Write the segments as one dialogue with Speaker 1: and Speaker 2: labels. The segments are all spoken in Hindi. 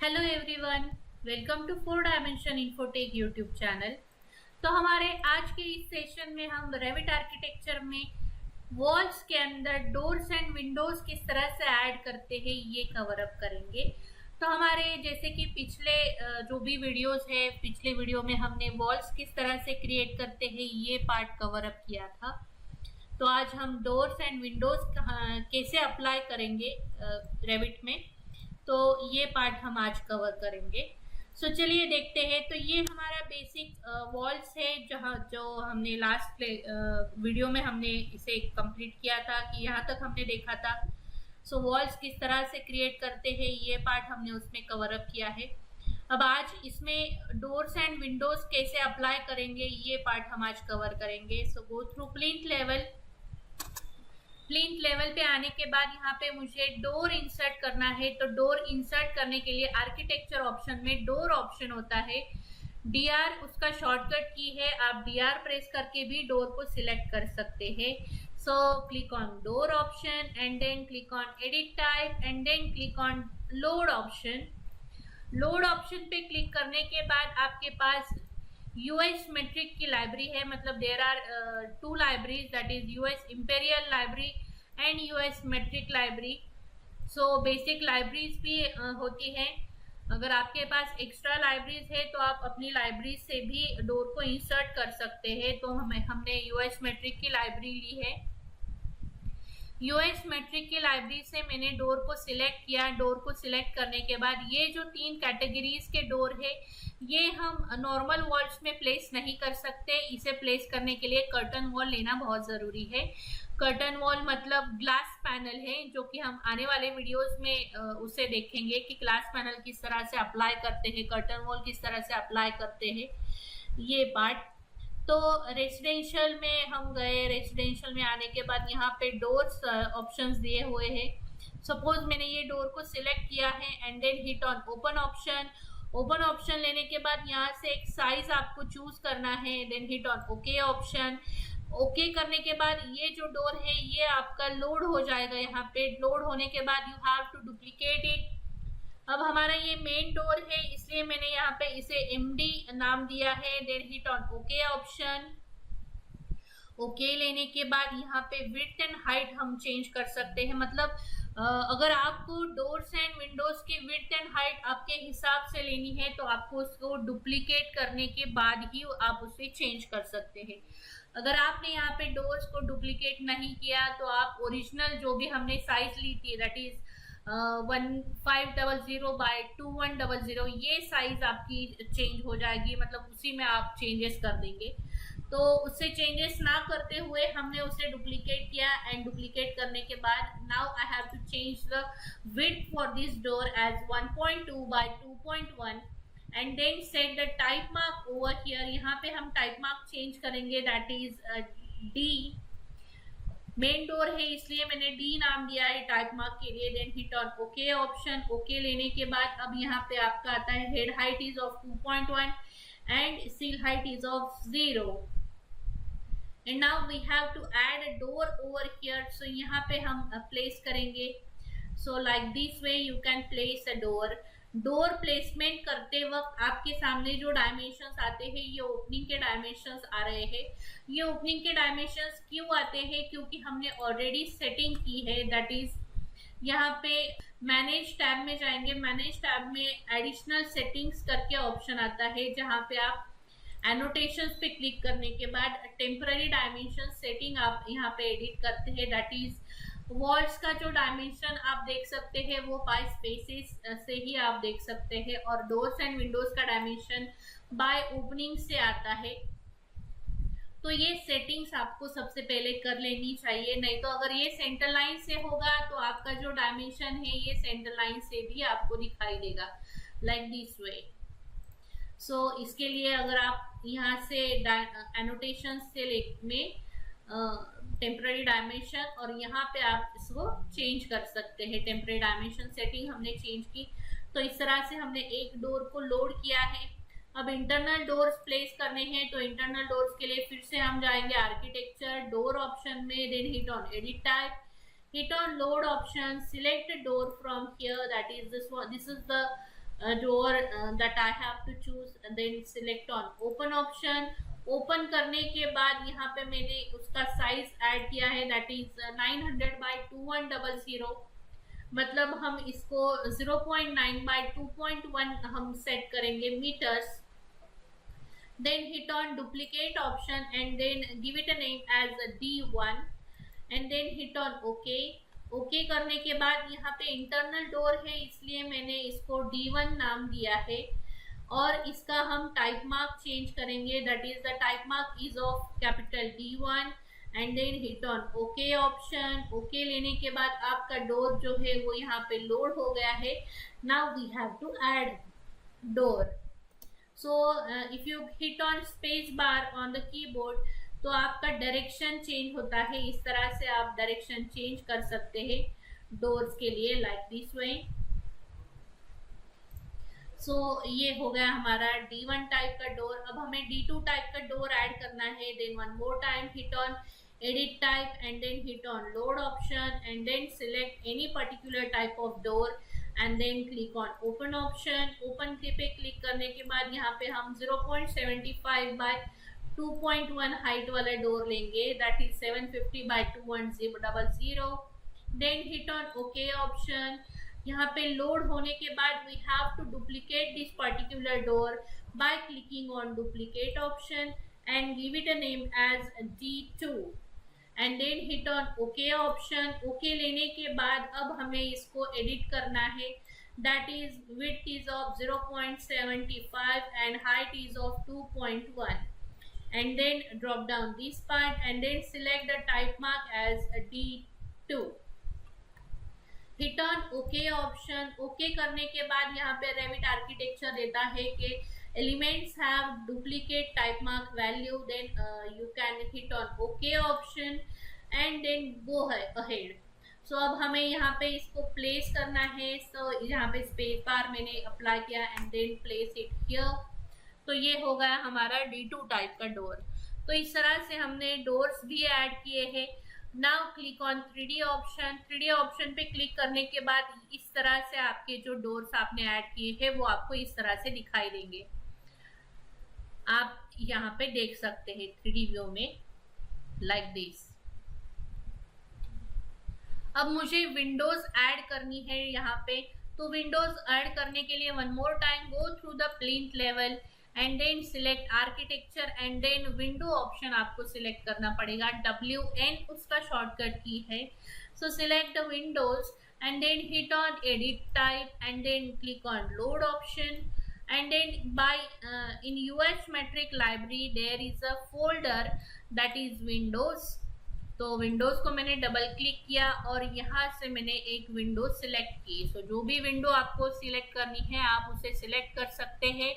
Speaker 1: Hello everyone, welcome to Four Dimension Infotech YouTube channel. तो हमारे आज के इस सेशन में हम रेविट आर्किटेक्चर में वॉल्स के अंदर डोर्स एंड विंडोज किस तरह से ऐड करते हैं ये कवर अप करेंगे। तो हमारे जैसे कि पिछले जो भी वीडियोस है, पिछले वीडियो में हमने वॉल्स किस तरह से क्रिएट करते हैं ये पार्ट कवर अप किया था। तो आज हम डोर्स एंड विंडोज कैसे अप्लाई करेंगे रेविट में, तो ये पार्ट हम आज कवर करेंगे। सो चलिए देखते हैं। तो ये हमारा बेसिक वॉल्स है, जहाँ जो हमने लास्ट वीडियो में हमने इसे कंप्लीट किया था कि यहाँ तक हमने देखा था। सो वॉल्स किस तरह से क्रिएट करते हैं ये पार्ट हमने उसमें कवर अप किया है। अब आज इसमें डोर्स एंड विंडोज कैसे अप्लाई करेंगे ये पार्ट हम आज कवर करेंगे। So go through plinth level. Plinth level पे आने के बाद यहाँ पे मुझे डोर इंसर्ट करना है। तो डोर इंसर्ट करने के लिए आर्किटेक्चर ऑप्शन में डोर ऑप्शन होता है। डीआर उसका शॉर्टकट की है, आप डीआर प्रेस करके भी डोर को सिलेक्ट कर सकते हैं। So click on door option and then click on edit type and then click on load option. Load option पे क्लिक करने के बाद आपके पास यूएस मेट्रिक की लाइब्रेरी है, मतलब there are two libraries, that is US imperial library and US metric library. So basic libraries भी होती हैं। अगर आपके पास एक्स्ट्रा लाइब्रेरीज है तो आप अपनी लाइब्रेरी से भी डोर को इंसर्ट कर सकते हैं। तो हमने यूएस मेट्रिक की लाइब्रेरी ली है। यूएस मेट्रिक की लाइब्रेरी से मैंने डोर को सिलेक्ट किया। डोर को सिलेक्ट करने के बाद ये जो तीन कैटेगरीज के डोर है ये हम नॉर्मल वॉल्स में प्लेस नहीं कर सकते। इसे प्लेस करने के लिए कर्टन वॉल लेना बहुत ज़रूरी है। कर्टन वॉल मतलब ग्लास पैनल है, जो कि हम आने वाले वीडियोस में उसे देखेंगे कि ग्लास पैनल किस तरह से अप्लाई करते हैं, कर्टन वॉल किस तरह से अप्लाई करते हैं ये पार्ट। तो रेसिडेंशियल में हम गए। रेसिडेंशियल में आने के बाद यहाँ पे डोर्स ऑप्शंस दिए हुए हैं। सपोज मैंने ये डोर को सिलेक्ट किया है and then hit on open option. Open option लेने के बाद यहाँ से एक साइज आपको चूज करना है, then hit on okay option. Okay करने के बाद ये जो डोर है ये आपका लोड हो जाएगा। यहाँ पे लोड होने के बाद you have to duplicate it. अब हमारा ये मेन डोर है इसलिए मैंने यहाँ पे इसे MD नाम दिया है, then hit on okay option. Okay लेने के बाद यहाँ पे विड्थ एंड हाइट हम चेंज कर सकते हैं। मतलब अगर आपको डोर्स एंड विंडोज की विड्थ एंड हाइट आपके हिसाब से लेनी है तो आपको उसको डुप्लीकेट करने के बाद ही आप उसे चेंज कर सकते हैं। अगर आपने यहाँ पे डोर्स को डुप्लीकेट नहीं किया तो आप ओरिजिनल जो भी हमने साइज ली थी, दैट इज 1500 बाय 2100, ये साइज आपकी चेंज हो जाएगी। मतलब उसी में आप चेंजेस कर देंगे। तो उससे चेंजेस ना करते हुए हमने उसे डुप्लीकेट किया एंड डुप्लीकेट करने के बाद now I have to change the width for this door as 1.2 by 2.1 and then set the type mark over here. यहाँ पे हम टाइप मार्क चेंज करेंगे, that is D। Main door है इसलिए मैंने D नाम दिया है टाइप मार्क के लिए। Then hit on okay option. Okay लेने के बाद अब यहाँ पे आपका आता है head height is of 2.1 and sill height is of 0 and now we have to add a door over here। so यहाँ पे हम प्लेस करेंगे। so like this way you can place a door। Door placement करते वक्त आपके सामने जो डायमेंशंस आते हैं ये ओपनिंग के डायमेंशंस आ रहे हैं। ये ओपनिंग के डायमेंशंस क्यों आते हैं? क्योंकि हमने ऑलरेडी सेटिंग की है, दैट इज यहाँ पे मैनेज टैब में जाएंगे। मैनेज टैब में एडिशनल सेटिंग्स करके ऑप्शन आता है, जहाँ पे आप एनोटेशंस पे क्लिक करने के बाद टेम्पररी डायमेंशन सेटिंग आप यहाँ पे एडिट करते हैं। दैट इज वॉल्स का जो डायमेंशन आप देख सकते हैं वो बाय स्पेसेस से ही आप देख सकते हैं, और डोर्स एंड विंडोज का डायमेंशन बाय ओपनिंग से आता है। तो ये सेटिंग्स आपको सबसे पहले कर लेनी चाहिए, नहीं तो अगर ये सेंटर लाइन से होगा तो आपका जो डायमेंशन है ये सेंटर लाइन से भी आपको दिखाई देगा, लाइक दिस वे। सो इसके लिए अगर आप यहाँ से एनोटेशन से में टेम्पररी डायमेंशन और यहाँ पे आप इसको चेंज कर सकते हैं। टेम्पररी डायमेंशन सेटिंग हमने चेंज की। तो इस तरह से हमने एक डोर को लोड किया है। अब इंटरनल डोर्स प्लेस करने हैं, तो इंटरनल डोर्स के लिए फिर से हम जाएंगे आर्किटेक्चर, डोर ऑप्शन में, then hit on edit type, hit on load option, select a door from here, that is this one. This is the door that I have to choose, and then select on open option. Open करने के बाद यहाँ पे मैंने उसका साइज ऐड किया है, दैट इज 900 बाई 2100, मतलब हम इसको 0.9 बाई 2.1 हम सेट करेंगे metres. Then hit on duplicate option and then give it a name as D1 and then hit on OK. OK करने के बाद यहाँ पे इंटरनल डोर है, इसलिए मैंने इसको D1 नाम दिया है. और इसका हम टाइप मार्क चेंज करेंगे, that is the type mark is of capital D1 and then hit on okay option. Okay लेने के बाद आपका डोर जो है वो यहाँ पे लोड हो गया है. Now we have to add door. So if you hit on space bar on the keyboard तो आपका डायरेक्शन चेंज होता है. इस तरह से आप डायरेक्शन चेंज कर सकते हैं डोर्स के लिए, लाइक दिस वे. सो ये हो गया हमारा D1 टाइप का डोर. अब हमें D2 टाइप का डोर ऐड करना है. Then one more time hit on edit type and then hit on load option and then select any particular type of door and then click on open option. Open पे क्लिक करने के बाद यहाँ पे हम 0.75 बाय 2.1 हाइट वाला डोर लेंगे, that is 750 by 2100. Then hit on okay option. यहाँ पे लोड होने के बाद we have to duplicate this particular door by clicking on duplicate option and give it a name as D2 and then hit on okay option. Okay लेने के बाद अब हमें इसको एडिट करना है, that is width is of 0.75 and height is of 2.1 and then drop down this part and then select the type mark as a D2. Hit on okay option. Okay करने के बाद यहाँ पे रेविट आर्किटेक्चर देता है कि elements have duplicate type mark value. Then you can hit on okay option and then go ahead. So अब हमें यहाँ पे इसको प्लेस करना है. सो यहाँ पे स्पेस बार मैंने अप्लाई किया and then place it here. तो ये हो गया हमारा D2 टाइप का डोर. तो इस तरह से हमने डोर्स भी ऐड किए हैं. Now click on 3D option. 3D option पे क्लिक करने के बाद इस तरह से आपके जो डोर्स आपने ऐड किए हैं वो आपको इस तरह से दिखाई देंगे. आप यहाँ पे देख सकते हैं 3D व्यू में, लाइक दिस. अब मुझे विंडोज ऐड करनी है यहाँ पे. तो विंडोज ऐड करने के लिए one more time go through the plinth level and then select architecture and then window option आपको सिलेक्ट करना पड़ेगा. WN उसका शॉर्टकट की है. So select the windows and then hit on edit type and then click on load option and then by in US metric library there is a folder that is Windows. तो विंडोज को मैंने डबल क्लिक किया और यहाँ से मैंने एक विंडो सिलेक्ट की. सो जो भी विंडो आपको सिलेक्ट करनी है आप उसे सिलेक्ट कर सकते हैं.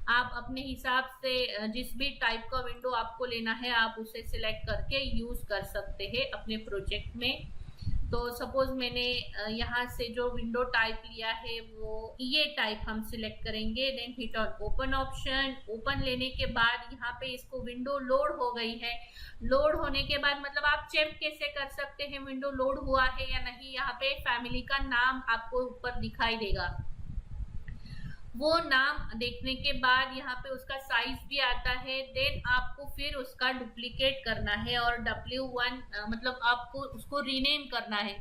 Speaker 1: आप अपने हिसाब से जिस भी टाइप का विंडो आपको लेना है आप उसे सिलेक्ट करके यूज कर सकते हैं अपने प्रोजेक्ट में. तो सपोज मैंने यहाँ से जो विंडो टाइप लिया है वो ये टाइप हम सिलेक्ट करेंगे. Then hit on open option. Open लेने के बाद यहाँ पे इसको विंडो लोड हो गई है. लोड होने के बाद मतलब आप चेक कैसे कर सकते हैं विंडो लोड हुआ है या नहीं. यहाँ पे फैमिली का नाम आपको ऊपर दिखाई देगा. वो नाम देखने के बाद यहाँ पे उसका साइज भी आता है. देन आपको फिर उसका डुप्लीकेट करना है और W1 मतलब आपको उसको रीनेम करना है.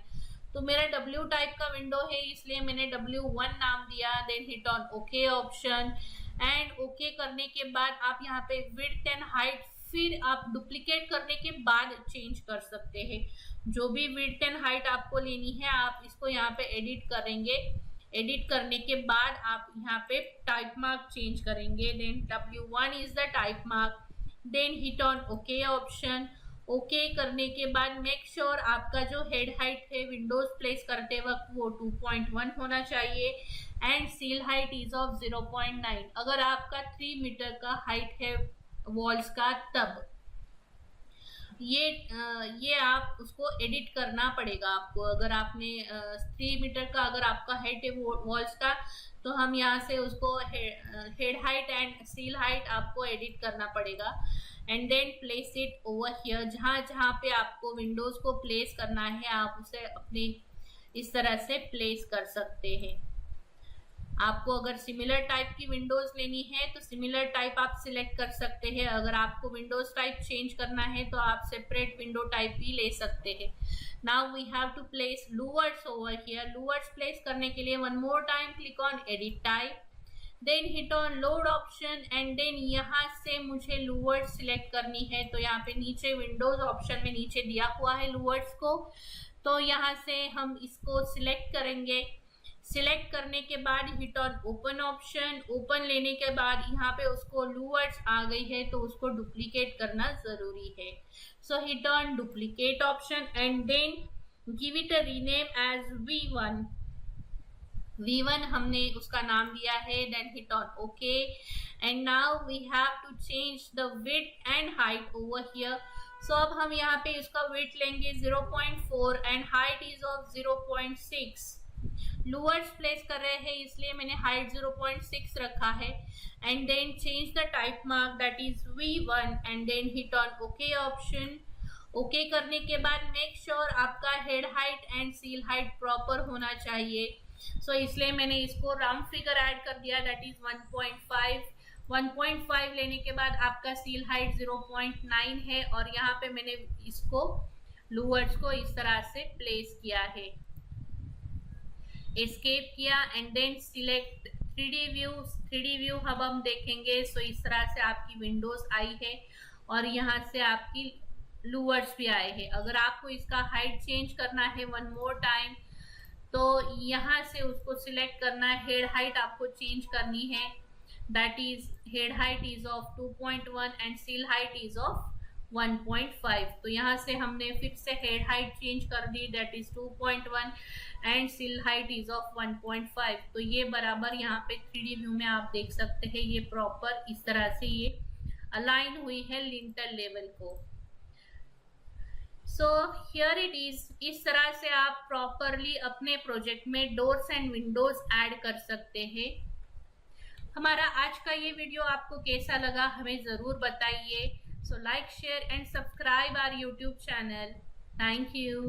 Speaker 1: तो मेरा W टाइप का विंडो है इसलिए मैंने W1 नाम दिया. Then hit on okay option and okay करने के बाद आप यहाँ पे विड्थ एंड हाइट फिर आप डुप्लीकेट करने के बाद चेंज कर सकते हैं. जो भी विड्थ एंड हाइट आपको लेनी है आप इसको यहाँ पे एडिट करेंगे. एडिट करने के बाद आप यहाँ पे टाइप मार्क चेंज करेंगे. Then W1 is the type mark. Then hit on okay option. Okay करने के बाद मेक श्योर आपका जो हेड हाइट है विंडोज प्लेस करते वक्त वो 2.1 होना चाहिए and sill height is of 0.9. अगर आपका 3 मीटर का हाइट है वॉल्स का तब ये आप उसको एडिट करना पड़ेगा आपको. अगर आपने 3 मीटर का अगर आपका हाइट है वॉल्स का तो हम यहाँ से उसको head height and sill height आपको एडिट करना पड़ेगा. And then place it over here. जहाँ जहाँ पे आपको विंडोज को प्लेस करना है आप उसे अपने इस तरह से प्लेस कर सकते हैं. आपको अगर सिमिलर टाइप की विंडोज लेनी है तो सिमिलर टाइप आप सिलेक्ट कर सकते हैं। अगर आपको विंडोज टाइप चेंज करना है तो आप सेपरेट विंडो टाइप भी ले सकते हैं। Now we have to place louvers over here. Louvers place करने के लिए one more time click on edit type, then hit on load option and then यहाँ से मुझे लूवर्ड्स सिलेक्ट करनी है। तो यहाँ पे नीचे विंडोज ऑप्शन में नीचे दिया हुआ है लूवर्ड्स को, तो यहाँ से हम इसको सिलेक्ट करेंगे। सिलेक्ट करने के बाद hit on open option. Open लेने के बाद यहाँ पे उसको लूवर्ड्स आ गई है तो उसको डुप्लीकेट करना जरूरी है। So hit on duplicate option and then give it a rename as V1। V1 हमने उसका नाम दिया है। Then hit on okay and now we have to change the width and height over here. So अब हम यहाँ पे इसका विड्थ लेंगे 0.4 and height is of 0.6। Louvers place कर रहे हैं इसलिए मैंने हाइट 0.6 रखा है and then change the type mark that is V1 and then hit on okay option. Okay करने के बाद मेक श्योर आपका head height and sill height proper होना चाहिए। सो इसलिए मैंने इसको राउंड फिगर ऐड कर दिया दैट इज 1.5। 1.5 लेने के बाद आपका सील हाइट 0.9 है और यहाँ पे मैंने इसको लूवर्ड्स को इस तरह से प्लेस किया है। एस्केप किया and then select 3D view. 3D view अब हम देखेंगे। सो इस तरह से आपकी विंडोज आई है और यहाँ से आपकी लूवर्ड्स भी आए हैं। अगर आपको इसका हाइट चेंज करना है वन मोर टाइम तो यहाँ से उसको सिलेक्ट करना है। हेड हाइट आपको चेंज करनी है that is head height is of 2.1 and sill height is of 1.5। तो यहाँ से हमने फिर से हेड हाइट चेंज कर दी that is 2.1 and sill height is of 1.5। तो ये बराबर यहाँ पे 3D व्यू में आप देख सकते हैं ये प्रॉपर इस तरह से ये अलाइन हुई है लिंटर लेवल को। So here it is. इस तरह से आप प्रॉपरली अपने प्रोजेक्ट में डोर्स एंड विंडोज ऐड कर सकते हैं। हमारा आज का ये वीडियो आपको कैसा लगा हमें जरूर बताइए। So like share and subscribe our YouTube channel. Thank you.